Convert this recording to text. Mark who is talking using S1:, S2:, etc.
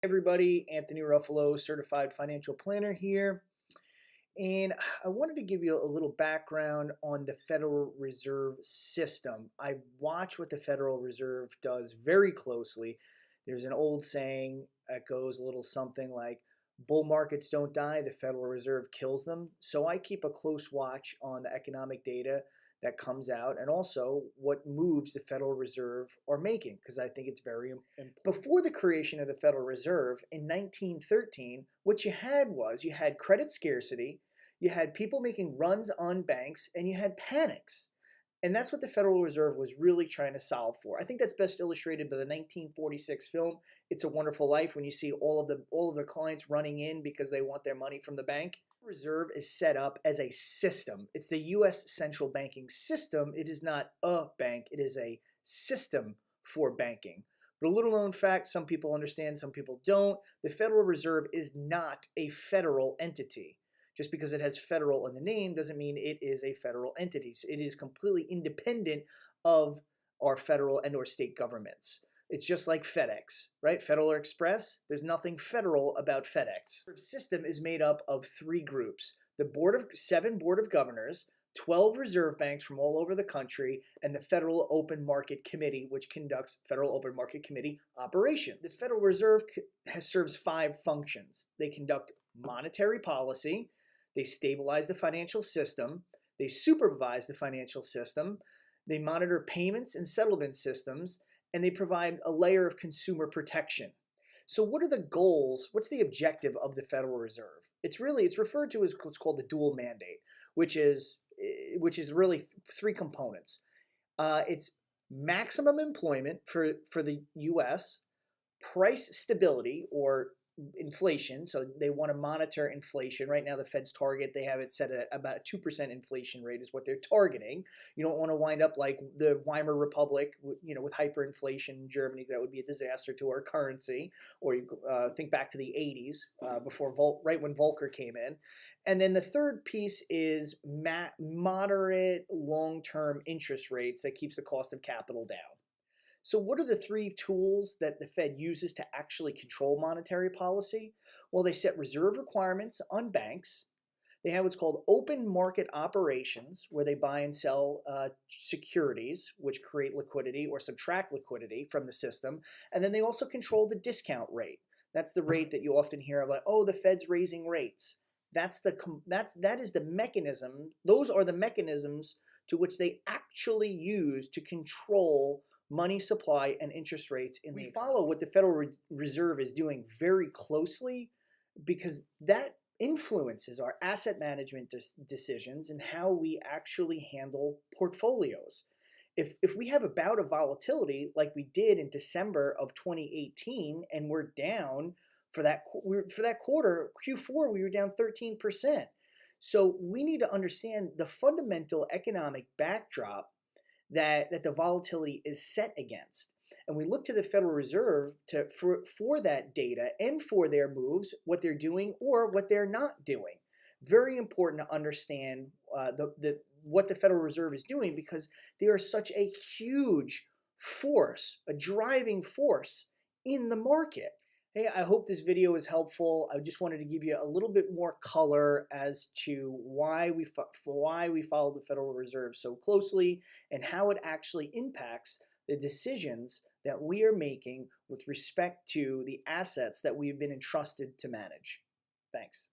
S1: Everybody, Anthony Ruffalo, certified financial planner here. And I wanted to give you a little background on the Federal Reserve System. I watch what the Federal Reserve does very closely. There's an old saying that goes a little something like, bull markets don't die, the Federal Reserve kills them. So I keep a close watch on the economic data that comes out and also what moves the Federal Reserve are making, because I think it's very important. Before the creation of the Federal Reserve in 1913, what you had was you had credit scarcity, you had people making runs on banks, and you had panics. And that's what the Federal Reserve was really trying to solve for. I think that's best illustrated by the 1946 film It's a Wonderful Life, when you see all of the clients running in because they want their money from the bank. The Reserve is set up as a system. It's the US central banking system. It is not a bank, it is a system for banking. But a little known fact, some people understand, some people don't. The Federal Reserve is not a federal entity. Just because it has federal in the name doesn't mean it is a federal entity. It is completely independent of our federal and or state governments. It's just like FedEx, right? Federal Express, there's nothing federal about FedEx. The system is made up of three groups: the seven board of governors, 12 reserve banks from all over the country, and the Federal Open Market Committee, which conducts Federal Open Market Committee operations. This Federal Reserve serves five functions. They conduct monetary policy, they stabilize the financial system, they supervise the financial system, they monitor payments and settlement systems, and they provide a layer of consumer protection. So what are the goals? What's the objective of the Federal Reserve? It's referred to as what's called the dual mandate, which is really three components. It's maximum employment for the US, price stability or inflation. So they want to monitor inflation. Right now, the Fed's target, they have it set at about a 2% inflation rate is what they're targeting. You don't want to wind up like the Weimar Republic, with hyperinflation in Germany. That would be a disaster to our currency. Or you think back to the 80s, right when Volcker came in. And then the third piece is moderate long-term interest rates that keeps the cost of capital down. So what are the three tools that the Fed uses to actually control monetary policy? Well, they set reserve requirements on banks. They have what's called open market operations, where they buy and sell securities, which create liquidity or subtract liquidity from the system. And then they also control the discount rate. That's the rate that you often hear of, like, oh, the Fed's raising rates. That is the mechanism. Those are the mechanisms to which they actually use to control money supply and interest rates in the economy. We follow what the Federal Reserve is doing very closely, because that influences our asset management decisions and how we actually handle portfolios. If we have a bout of volatility like we did in December of 2018, and we're down for that quarter, Q4, we were down 13%. So we need to understand the fundamental economic backdrop that the volatility is set against. And we look to the Federal Reserve for that data and for their moves, what they're doing or what they're not doing. Very important to understand what the Federal Reserve is doing, because they are such a huge force, a driving force in the market. Hey, I hope this video is helpful. I just wanted to give you a little bit more color as to why we follow the Federal Reserve so closely and how it actually impacts the decisions that we are making with respect to the assets that we've been entrusted to manage. Thanks.